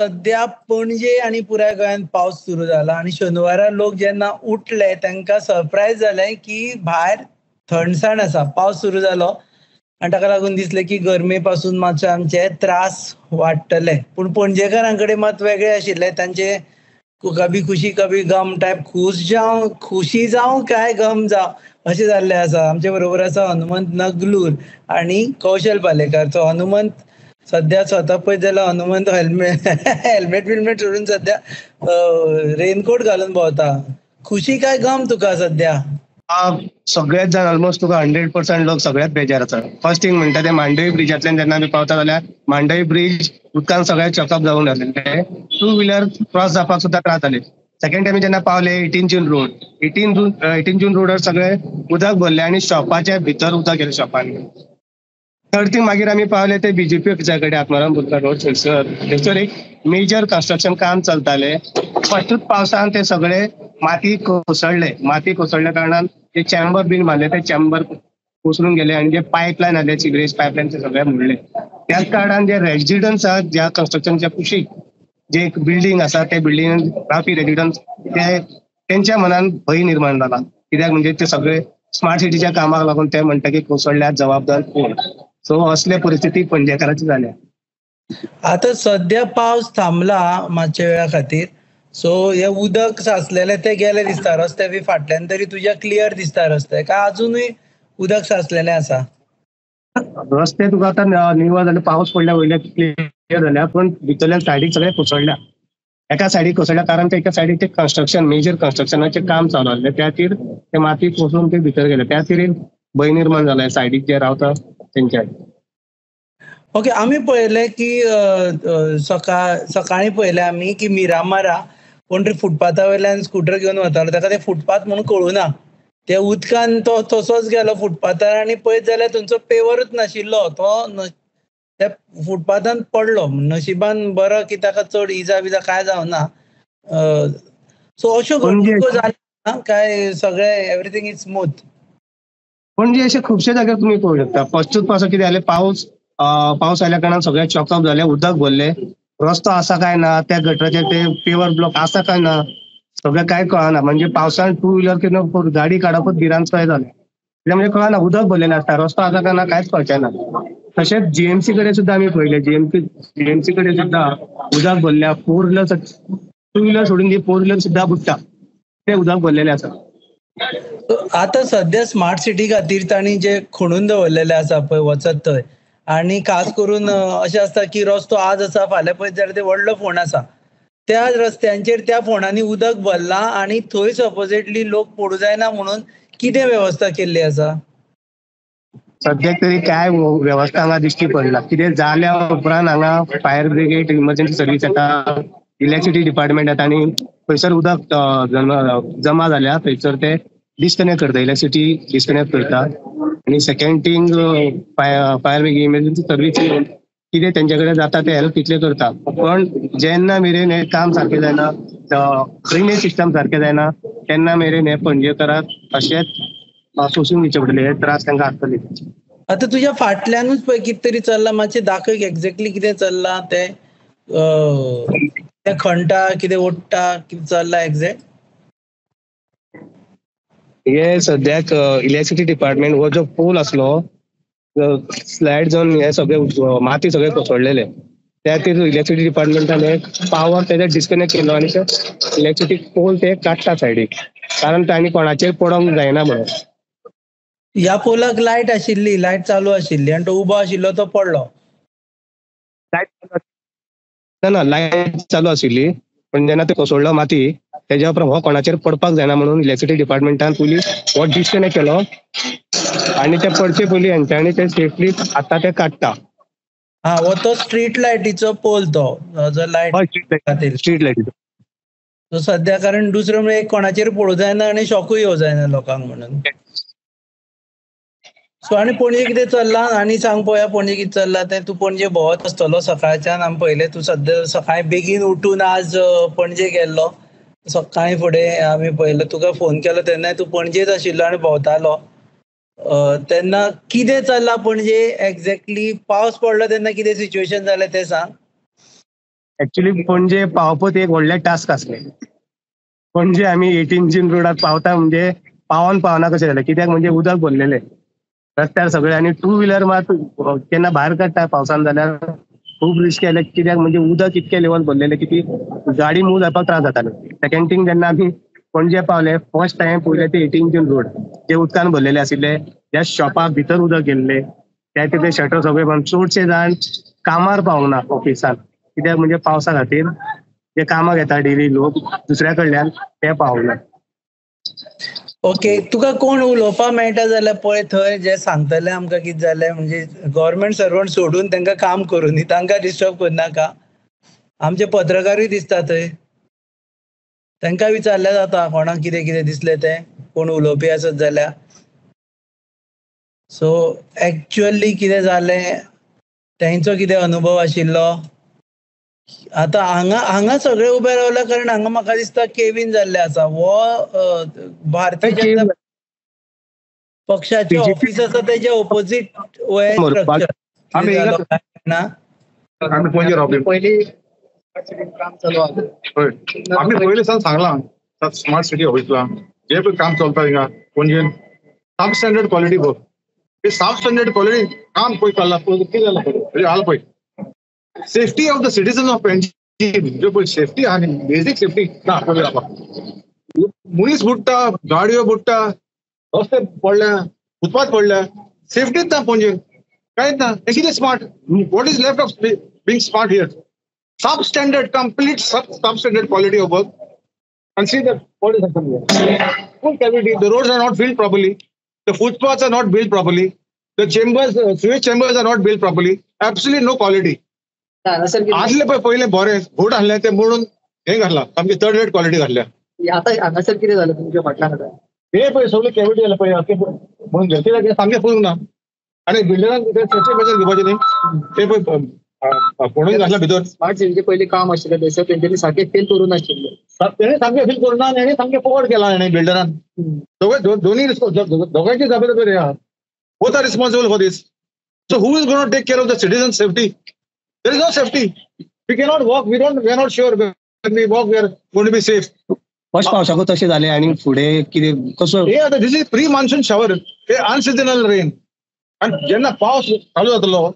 सध्या पणजे आणि पुराय गोंयांत पावस सुरू जाला आणि शेनवारा लोक जेन्ना उठले तांकां सरप्रायज जालें की भायर थंडसाण आसा, पावस सुरू जालो आनी ताका लागून दिसलें की गर्मे पासून मातशे आमचे त्रास वाडटले. पूण पणजेकारां कडेन मात वेगळे आशिल्ले. तांचे कभी खुशी कभी गम टायप खुशी जावं काय गम जावं अशें जाल्लें आसा. आमचे बरोबर आसा हनुमंत नगलूर आणि कौशल पालेकर. सो हनुमंत सध्या स्वता पळयत जाल्यार हनुमंत हेल्मेट हेल्मेट बिल्मेट सोडून सध्या रेनकोट घालून भोंवता. खुशी काय गम तुका सध्या? सगळेच जाण ऑलमोस्ट तुका 100% लोक सगळ्यात बेजार आसा. फर्स्ट थिंग म्हणटा ते मांडवी ब्रिजांतल्यान जेन्ना आमी पावता जाल्यार मांडवी ब्रिज उदकान सगळे चॉकअप जावन आसलेले. टू व्हिलर क्रॉस जावपाक सुद्दां त्रास जाले. सेकंड टायम जेन्ना पावले 18 जून रोड, 18 जून रोडार सगळे उदक भरले आनी शॉपाच्या भितर उदक गेले शॉपांनी. थर्ड थिंग मागीर आमी पावले ते बीजेपी ऑफिसा कडेन आत्माराम बुद्धा रोड थंयसर एक मेजर कन्स्ट्रक्शन काम चलताले. फर्स्टूच पावसान ते सगळे माती कोसळ्ळ्या कारणान जे चॅम्बर बीन बांदले ते चॅम्बर कोसळून गेले आणि जे पायपलायन आले सिवरेज पायपलायन ते सगळे मोडले. त्याच कारणान जे रेजिडंट्स आहात ज्या कन्स्ट्रक्शनच्या कुशीक जे एक बिल्डिंग आसा ते बिल्डिंगान रावपी रेजिडंट्स ते त्यांच्या मनान भंय निर्माण जाला. कित्याक म्हणजे ते सगळे स्मार्ट सिटीच्या कामाक लागून ते म्हणटा की कोसळ्ळ्यात जबाबदार कोण. सो असले परिस्थिती पणजेकारांची जाल्या. आता सध्या पावस थांबला मातशे वेळा खातीर. सो हे उदक साचलेले ते गेले दिसता. रस्ते बी फाटल्यान तरी तुज्या क्लियर दिसता रस्ते, काय अजूनय उदक साचलेले आसा? रस्ते तुका आतां निवळ जाले, पावस पडल्या वयले क्लियर जाल्या, पण भितरल्यान सायडीक सगळे कोसळ्ळ्या. एका सायडीक कोसळ्ळ्या कारण ते एका सायडीक ते कन्स्ट्रक्शन मेजर कन्स्ट्रक्शनाचे काम चालू आसले. त्या खातीर ते माती कोसळून ते भितर गेले. त्या खातीर भंय निर्माण जाला सायडीक जे रावता तेंच्या. ओके, आम्ही पळयलें की सकाळी पळयलें आमी की मिरामारा कोण तरी फुटपाथा वयल्यान स्कूटर घेवन वतालो. ताका ते फुटपाथ म्हणून कळुना. ते उदकान तो तसोच गेलो फुटपाथार आनी पळयत जाल्यार थंयचो पेवरूच नाशिल्लो. तो त्या फुटपाथान पडलो. नशिबान बरो की ताका चड इजा बिजा काय जावना. सो अश्यो घडणुको जाल्या काय सगळे एवरीथिंग इज स्मूथ? पणजे अशे खुबशे जाग्यार तुमी पळोवंक शकता. फर्स्टूच पावसा कितें जालें, पावस आयल्या कारणान सगळे चॉकअप जाले, उदक भरले. रस्तो आसा काय ना, त्या गटराचेर ते पेवर ब्लॉक आसा काय ना, सगळें काय कळना. म्हणजे पावसान टू व्हिलर किंवा गाडी काडपूच भिरांतोय जालें. कित्याक म्हणजे कळना, उदक भरलेलें आसता, रस्तो आसा काय ना कांयच कळचें ना. तशेंच जीएमसी कडेन सुद्दां आमी पळयलें, जीएमसी कडेन सुद्दां उदक भरल्या. फोर व्हिलर टू व्हिलर सोडून दी फोर व्हिलर सुद्दां बुडटा, ते उदक भरलेलें आसा. आता सध्या स्मार्ट सिटी खातीर तांणी जे खणून दवरलेले आसा पळय वचत थंय, आणि खास करून अशें आसता की रस्तो आज आसा फाल्यां पळयत जाल्यार ते व्हडलो फोंड आसा. त्या रस्त्यांचेर त्या फोंडांनी उदक भरलां आणि थंय सपोजिटली लोक पडूं जायना म्हणून कितें वेवस्था केल्ली आसा? सद्याक तरी काय वेवस्था हांगा दिश्टी पडना. कितें जाल्या उपरांत हांगा फायर ब्रिगेड, इमर्जन्सी सर्वीस येता, इलेक्ट्रिसिटी डिपार्टमेंट येता आणि थंयसर उदक जमा जाल्या थंयसर ते डिस्कनेक्ट करता, इलेक्ट्रिसिटी डिस्कनेक्ट करता. आणि second thing fire brigade emergency service कितें तेंचे कडेन जाता ते हेल्प तितले करता. पण जेन्ना मेरेन हें काम सारकें जायना, ड्रेनेज सिस्टम सारकें जायना, तेन्ना मेरेन हे पणजेकारांक अशेंच सोंसून घेवचे पडटले, हे त्रास तांकां आसतले. आता तुझ्या फाटल्यानूच पळय कितें तरी चल्लां, मातशें दाखय एक्झॅक्टली कितें चल्लां तें. खणटा कितें ओडटा कितें चल्लां एक्झॅक्ट? हे सद्याक इलेक्ट्रिसिटी डिपार्टमेंट हो जो पोल आसलो स्लायड जावन हे सगळे माती सगळे कोसळलेले. त्या खातीर इलेक्ट्रिसिटी डिपार्टमेंटान पावर तेजे डिस्कनेक्ट केलो आनी इलेक्ट्रिसिटी पोल ते काडटा सायडीक, कारण तांणी कोणाचेर पडोंक जायना म्हणून. ह्या पोलाक लायट आशिल्ली, लायट चालू आशिल्ली आणि तो उबो आशिल्लो तो पडलो. ना लायट चालू आशिल्ली, पण जेन्ना ते कोसळ्ळो माती तेज्या उपरांत हो कोणाचेर पडपाक जायना म्हणून इलेक्ट्रिसिटी डिपार्टमेंटान पयलीं हो डिस्कनेक्ट केलो आणि ते पडचे पयलीं हेंच्यांनी ते सेफली आतां ते काडटा. हो तो स्ट्रीट लायटीचो पोल, तो जो लायट स्ट्रीट लायटीचो. तो सध्या कारण दुसरो म्हणजे कोणाचेर पडूं जायना आणि शॉकूय येवं जायना लोकांक म्हणून. सो आनी पणजे कितें चल्लां आनी सांग पळोवया, पणजे कितें चल्लां तें. तूं पणजे भोंवत आसतलो सकाळच्यान, आमी पळयलें तूं सद्या सकाळी बेगीन उठून आज पणजे गेल्लो. सकाळी फुडें आमी पळयलें तुका फोन केलो तेन्नाय तूं पणजेच आशिल्लो आनी भोंवतालो. तेन्ना कितें चल्लां पणजे एक्झॅक्टली? पावस पडलो तेन्ना कितें सिच्युएशन जालें तें सांग. ऍक्च्युली पणजे पावपत एक व्हडलें टास्क आसलें. पणजे आमी 18 जून रोडाक पावता म्हणजे पावना कशें जालें, कित्याक म्हणजे उदक भरलेलें रस्त्यार सगळे, आनी टू व्हिलर मात केन्ना भायर काडटा पावसान जाल्यार खूब रिस्क केलें, कित्याक म्हणजे उदक इतकें लेवल भरलेलें की ती गाडी मूव जावपाक त्रास जातालो. सेकंड थिंग जेन्ना आमी पणजे पावले, फर्स्ट टायम पयलें ते 18 जून रोड जे उदकान भरलेले आशिल्ले, त्या शॉपाक भितर उदक गेल्ले, त्या ते शटर सगळे बंद. चडशे जाण कामार पावंक ना ऑफिसान, कित्याक म्हणजे पावसा खातीर जे कामाक येता डेली लोक दुसऱ्या कडल्यान ते पावंक ना. ओके, तुका कोण उलोवपा मेळटा जाल्यार पळय थंय जे सांगतले आमकां कितें जालें, म्हणजे गव्हर्मेंट सर्वंट सोडून तांकां काम करूं न्ही, तांकां डिस्टर्ब करनाका. आमचे पत्रकारूय दिसता थंय, तांकां विचारल्यार जाता कोणाक कितें कितें दिसलें तें, कोण उलोवपी आसत जाल्यार. सो एक्चुअली कितें जालें, तेंचो कितें अनुभव आशिल्लो. आतां हांगा सगळे उबे रावल्या कारण हांगा म्हाका दिसता केविन जाल्ले आसा. हो भारतीय जनता पक्षाचे ऑफिस आसा तेजे ऑपोजिट स्ट्रक्चर. आम्ही पहिले सांगला स्मार्ट सिटी ऑफिसला जे पण काम चलता हिंगा म्हणजे सब स्टँडर्ड क्वालिटी बघ, ते सब स्टँडर्ड क्वालिटी काम पळय चालला आला पळय. Safety of the citizen of Panjim, जो पळय सेफ्टी आहा न्ही, बेसिक सेफ्टी ना मनीस बुडटा, गाडयो बुडटा, रस्ते पडल्या, फुटपाथ पडल्या, सेफ्टीच ना पणजे कांयच ना. कितें smart, what is left of being smart here? Sub standard, complete sub standard quality of work. And see that what is happening here. Full cavity. The roads are not filled properly. The footpaths are not built properly. The chambers, sewage chambers are not built properly. Absolutely no quality. आसले पहिले बरे घोट आहले ते मोडून हे घातला, आमची थर्ड रेट क्वालिटी घातल्या. आता हांगासर कितें जालें तुमच्या फाटल्यान आतां? हे पळय सगळे कॅविटी जाले पळय, म्हणून घेतले सामके फूल ना. आनी बिल्डरांक सेफ्टी मेजर घेवपाचे न्ही, ते पळय पडून घातला भितर. स्मार्ट सिटीचे पयलीं काम आशिल्लें थंयसर तेंच्यांनी सारकें फेल करून नाशिल्लें. तेणे सामकें फील करूना, हेणे सामकें फॉवर्ड केला हेणे बिल्डरान. दोन्ही दोगांची जबाबदारी आहा. Both are responsible for this. So who is going to take care of the citizen safety? There is no safety. We cannot walk, we are not sure when we walk we are going to be safe. First पावसाकूच तशें जालें आनी फुडें कितें कसो? हे आता this is pre monsoon shower, हे अनसिजनल रेन. आनी जेन्ना पावस चालू जातलो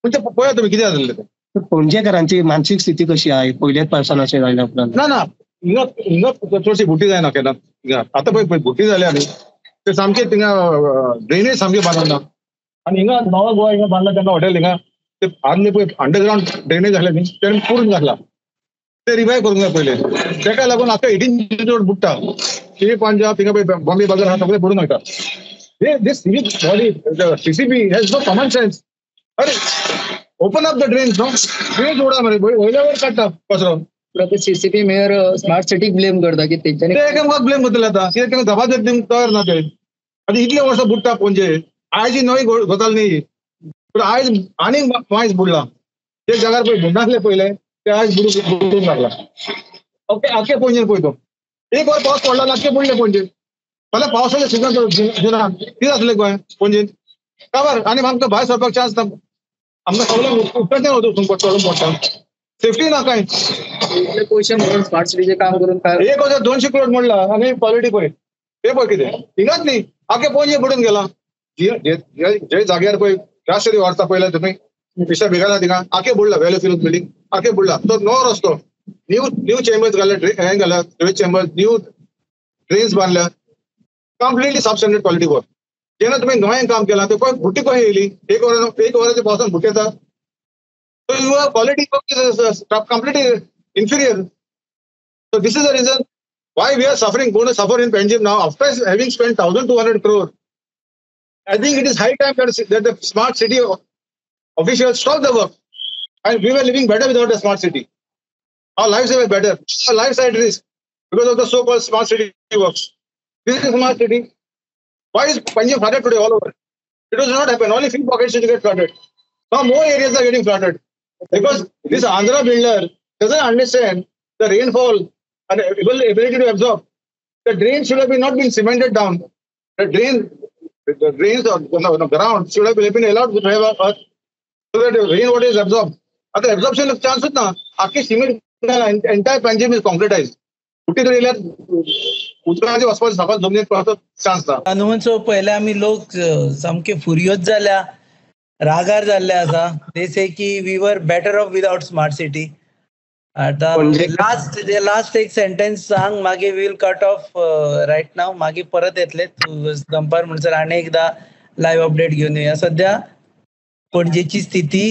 म्हणजे पळया तुमी कितें जातलें तें. पणजेकारांची मानसीक स्थिती कशी आहे पयल्याच पावसान अशें जायल्या उपरांत? ना हिंगा चडशी बुटी जायना केन्ना. आतां पळय बुटी जाल्या न्ही, ते सामके थिंगा ड्रेनेज सामके बांदना. आनी हिंगा नवा गोवा हिंगा बांदला तेन्ना हॉटेल हिंगा ते आदले पळय अंडरग्राउंड ड्रेनेज जाले न्ही, तेणे पुरून घातला. ते रिवायव करूंक जाय पयले. तेका लागून आतां 18 रोड बुडटा. श्री पंजाब थिंगा पळय बॉम्बे बाजार हा सगळे बुडून वयता. This civic body, the CCB has no common sense. अरे open up the drains, no drain जोडा मरे वयल्यावर काडटा कचरो. CCP mayor smart city blame करता की तेंच्यांनी ते एकामेकाक ब्लेम करतले आतां. ते जबाबदारी दिवंक तयार ना ते. आतां इतले वर्सां बुडटा पणजे. आयज ही नवी गजाल न्ही, पूण आयज आनीक मायज बुडला. जे जाग्यार पळय बुडनासले पयले ते आयज बुडून लागला. आख्खे पणजे पळय तो एक वर पावस पडला आख्खे बुडले पणजे. फाल्यां पावसाचें सिजन जुनान कितें जातलें गोंय पणजेन काबार. आनी आमकां भायर सरपाक चान्स ना. आमकां सगळ्यांक उपकारतें वचूंक पडटा. सेफ्टी ना कांय. इतले पयशे म्हणून स्मार्ट सिटीचे काम करून काय 1200 करोड म्हणला आनी क्वालिटी पळय ते पळय कितें. हिंगाच न्ही आख्खे पणजे बुडून गेला. जे जाग्यार पळय राष्ट्रपती व्हरता पयले तुमी मिस्टर बेगाना थिंगा आख्खे बुडला. व्हॅल्यू फिल्म बिल्डींग आख्खे बुडला. तो नवो रस्तो न्यू चेंबर्स घाले, हे घाल्या स्वेज चेंबर्स, न्यू ड्रेन्स बांदल्या. Completely substandard quality work. जेन्ना तुम्ही नवें काम केलां ते बुट्टी कशी येयली. एक वराच्या पावसान बुट्टी येता. So your quality is completely inferior. So this is the reason why we are going to suffer in Panjim now after having spent 1,200 crore. I think it is high time that the smart city officials stop the work. And we were living better without the smart city. Our lives were better. Our lives are at risk because of the so-called smart city works. This is smart city. Why is Panjim flooded today all over? It does not happen. Only few pockets will get flooded. Now more areas are getting flooded. Because this Andhra builder doesn't understand the rainfall and ability to absorb. The drain should have not been cemented down. The drains on the ground should have been allowed to have earth so that the rainwater is absorbed. आता एब्झॉर्प्शन चान्सच ना. आख्खी cement entire Panjim is concretise. कुठे तरी येयल्यार उदकाचे वचपाचे सकयल जमनीत पडपाचो चान्स ना. हनुमंत पयले आमी लोक सामके फुरियोज जाल्या, रागार जाल्ले आसा. दे से की we were better off without smart city. आता लास्ट एक सेंटेन्स सांग, मागीर we'll cut off right now. मागीर परत येतले तूं दनपार म्हणसर आनी एकदा लायव्ह अपडेट घेवन येया. सध्या पणजेची स्थिती,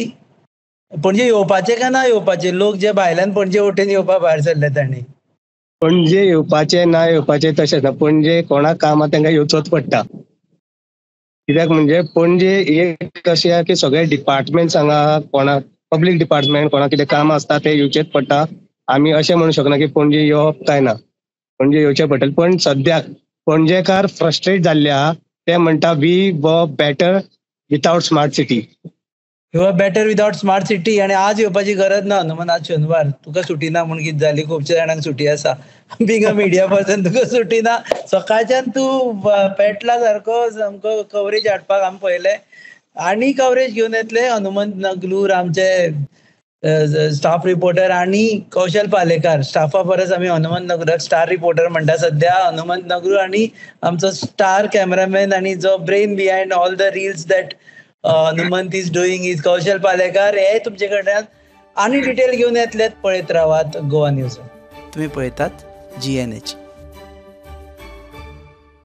पणजे येवपाचे काय ना येवपाचे? लोक जे भायल्यान पणजे वटेन येवपा भायर सरले तांणी. पणजे येवपाचे ना येवपाचे तशें ना. पणजे कोणाक काम आहा तांकां येवचोच पडटा. कित्याक म्हणजे पणजे एक अशें आहा की सगळे डिपार्टमेंट्स हांगा, कोणाक पब्लीक डिपार्टमेंट कोणाक कितें काम आसता ते येवचेच पडटा. आमी अशें म्हणूंक शकना की पणजे येवप काय ना, पणजे येवचें पडटलें. पण सद्याक पणजेकार फ्रस्ट्रेट जाल्ले आहा. ते म्हणटा we were better without smart city. You are better without smart city. आणि आज येवपाची गरज ना न्हू. आज शेनवार, तुका सुटी ना म्हूण कितें जाली? खुबशे जाणांक सुटी आसा. बींग अ मिडिया पर्सन तुका सुटी ना. सकाळच्यान तूं पेटला सारको सामको कवरेज हाडपाक. आमी पळयलें आनी कवरेज घेवन येतले हनुमंत नगलूर, आमचे स्टाफ रिपोर्टर आणि कौशल पालेकार. स्टाफा परस आमी हनुमंत नगराक स्टार रिपोर्टर म्हणटा सध्या. हनुमंत नगलूर आणि आमचो स्टार कॅमेरामॅन आणि जो brain behind all the reels that Hanumant is doing is Kaushal Palekar. हे तुमचे कडल्यान आनी डिटेल घेवन येतलेत. पळयत रावात गोवा न्यूज. तुम्ही पळयतात GNH.